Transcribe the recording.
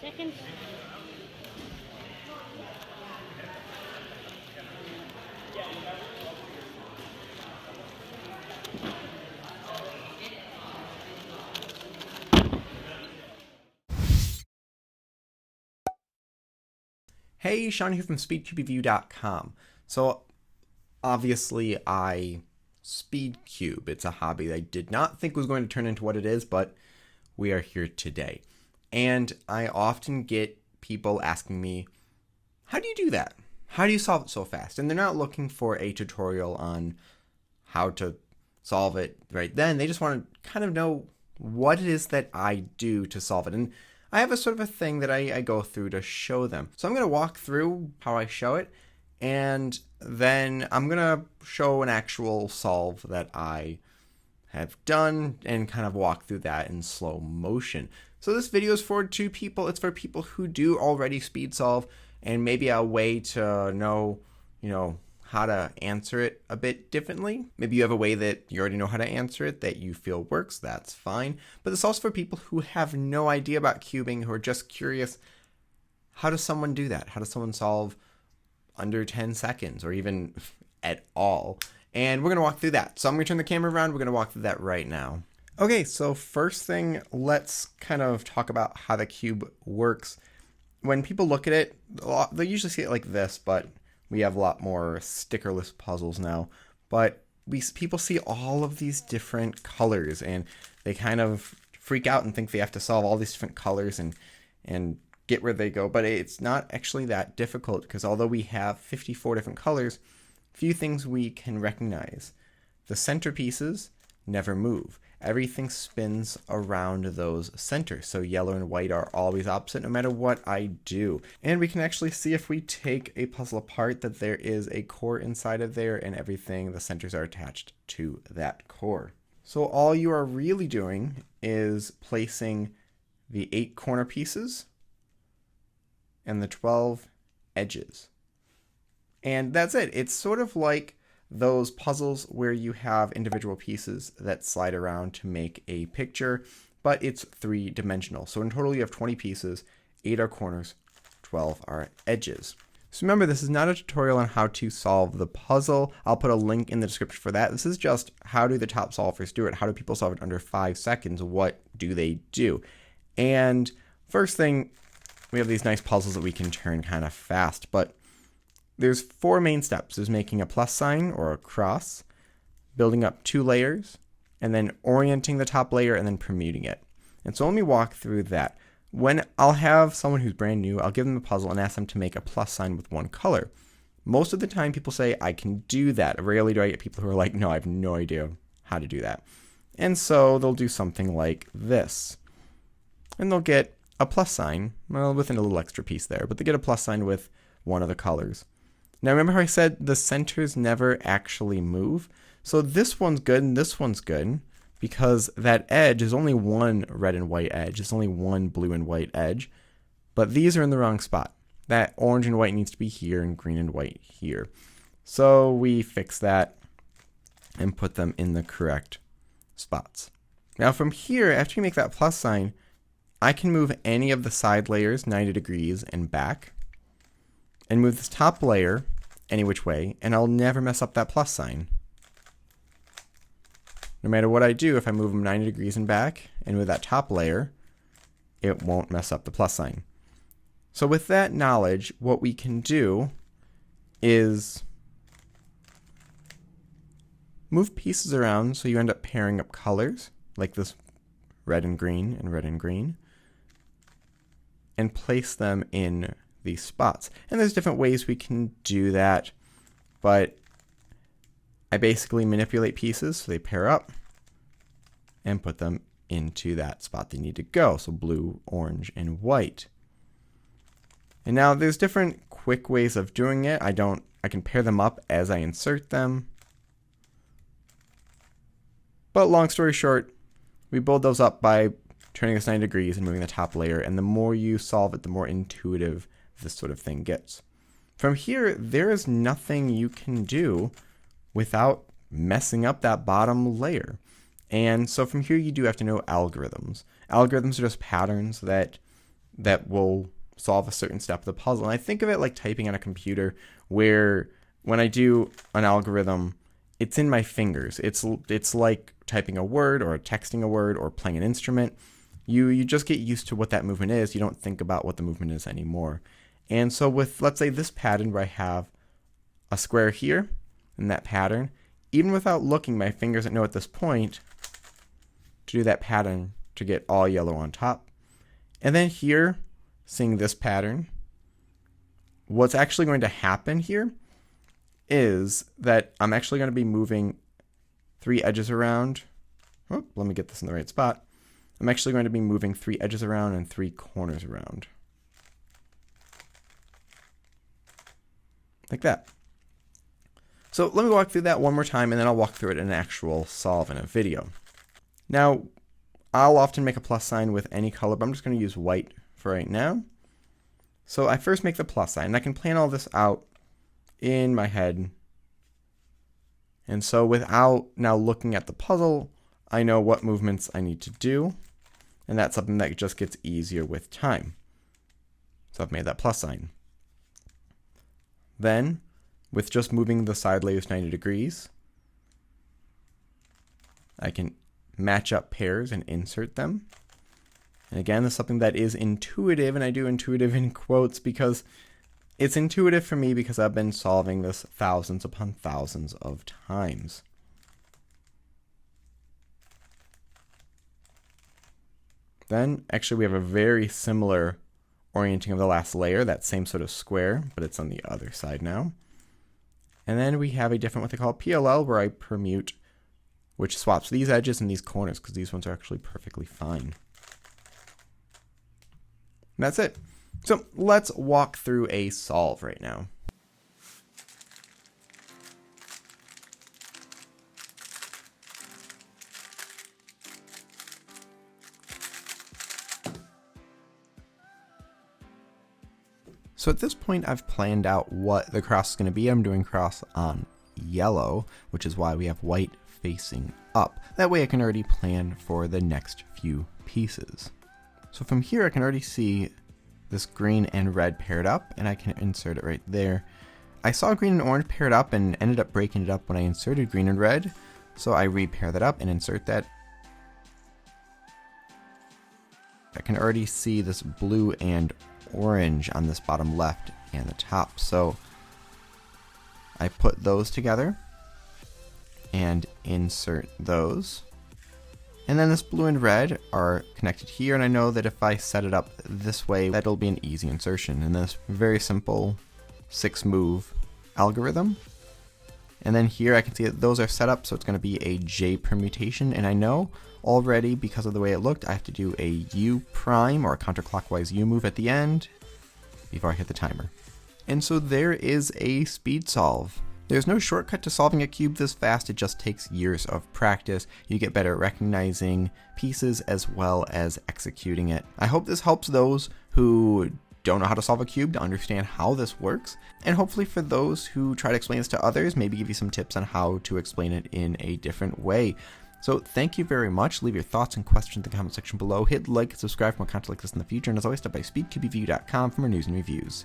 Second. Hey, Sean here from SpeedCubeReview.com. So, obviously, I speed cube. It's a hobby that I did not think was going to turn into what it is, but we are here today. And I often get people asking me, how do you do that? How do you solve it so fast? And they're not looking for a tutorial on how to solve it right then. They just want to kind of know what it is that I do to solve it. And I have a sort of a thing that I go through to show them. So I'm going to walk through how I show it, and then I'm going to show an actual solve that I have done and kind of walk through that in slow motion. So this video is for two people. It's for people who do already speed solve and maybe a way to know, how to answer it a bit differently. Maybe you have a way that you already know how to answer it that you feel works. That's fine. But it's also for people who have no idea about cubing, who are just curious, how does someone do that? How does someone solve under 10 seconds or even at all? And we're going to walk through that. So I'm going to turn the camera around. We're going to walk through that right now. Okay, so first thing, let's kind of talk about how the cube works. When people look at it, they usually see it like this, but we have a lot more stickerless puzzles now. But people see all of these different colors, and they kind of freak out and think they have to solve all these different colors and get where they go. But it's not actually that difficult, because although we have 54 different colors, few things we can recognize. The centerpieces never move. Everything spins around those centers. So yellow and white are always opposite no matter what I do. And we can actually see if we take a puzzle apart that there is a core inside of there, and everything, the centers are attached to that core. So all you are really doing is placing the 8 corner pieces and the 12 edges. And that's it. It's sort of like those puzzles where you have individual pieces that slide around to make a picture, but it's 3-dimensional. So in total you have 20 pieces, 8 are corners, 12 are edges. So remember, this is not a tutorial on how to solve the puzzle. I'll put a link in the description for that. This is just how do the top solvers do it? How do people solve it under 5 seconds? What do they do? And first thing, we have these nice puzzles that we can turn kind of fast, but there's 4 main steps. There's making a plus sign or a cross, building up 2 layers, and then orienting the top layer and then permuting it. And so let me walk through that. When I'll have someone who's brand new, I'll give them a puzzle and ask them to make a plus sign with 1 color. Most of the time people say, I can do that. Rarely do I get people who are like, no, I have no idea how to do that. And so they'll do something like this. And they'll get a plus sign, well, with a little extra piece there, but they get a plus sign with one of the colors. Now remember how I said the centers never actually move? So this one's good and this one's good because that edge is only one red and white edge. It's only one blue and white edge, but these are in the wrong spot. That orange and white needs to be here and green and white here. So we fix that and put them in the correct spots. Now from here, after you make that plus sign, I can move any of the side layers 90 degrees and back, and move this top layer any which way, and I'll never mess up that plus sign. No matter what I do, if I move them 90 degrees and back, and with that top layer, it won't mess up the plus sign. So with that knowledge, what we can do is move pieces around so you end up pairing up colors, like this red and green and red and green, and place them in these spots. And there's different ways we can do that, but I basically manipulate pieces so they pair up and put them into that spot they need to go. So blue, orange, and white. And now there's different quick ways of doing it. I can pair them up as I insert them. But long story short, we build those up by turning this 90 degrees and moving the top layer, and the more you solve it, the more intuitive this sort of thing gets. From here, there is nothing you can do without messing up that bottom layer. And so from here, you do have to know algorithms. Algorithms are just patterns that that will solve a certain step of the puzzle. And I think of it like typing on a computer, where when I do an algorithm, it's in my fingers. It's like typing a word or texting a word or playing an instrument. You just get used to what that movement is. You don't think about what the movement is anymore. And so with, let's say, this pattern where I have a square here in that pattern, even without looking, my fingers know at this point to do that pattern to get all yellow on top. And then here, seeing this pattern, what's actually going to happen here is that I'm actually going to be moving 3 edges around. Oh, let me get this in the right spot. I'm actually going to be moving 3 edges around and 3 corners around. Like that. So let me walk through that one more time, and then I'll walk through it in an actual solve in a video. Now, I'll often make a plus sign with any color, but I'm just going to use white for right now. So I first make the plus sign, and I can plan all this out in my head. And so without now looking at the puzzle, I know what movements I need to do, and that's something that just gets easier with time. So I've made that plus sign. Then, with just moving the side layers 90 degrees, I can match up pairs and insert them. And again, this is something that is intuitive, and I do intuitive in quotes because it's intuitive for me because I've been solving this thousands upon thousands of times. Then, actually, we have a very similar orienting of the last layer, that same sort of square, but it's on the other side now. And then we have a different, what they call PLL, where I permute, which swaps these edges and these corners, because these ones are actually perfectly fine. And that's it. So let's walk through a solve right now. So at this point, I've planned out what the cross is going to be. I'm doing cross on yellow, which is why we have white facing up. That way I can already plan for the next few pieces. So from here, I can already see this green and red paired up, and I can insert it right there. I saw green and orange paired up and ended up breaking it up when I inserted green and red. So I repair that up and insert that. I can already see this blue and orange on this bottom left and the top. So I put those together and insert those. And then this blue and red are connected here, and I know that if I set it up this way, that'll be an easy insertion in this very simple 6-move algorithm. And then here I can see that those are set up, so it's going to be a J permutation, and I know already, because of the way it looked, I have to do a U prime or a counterclockwise U move at the end before I hit the timer. And so there is a speed solve. There's no shortcut to solving a cube this fast, it just takes years of practice. You get better at recognizing pieces as well as executing it. I hope this helps those who don't know how to solve a cube to understand how this works, and hopefully for those who try to explain this to others, maybe give you some tips on how to explain it in a different way. So thank you very much. Leave your thoughts and questions in the comment section below. Hit like and subscribe for more content like this in the future. And as always, stop by speedcubeview.com for more news and reviews.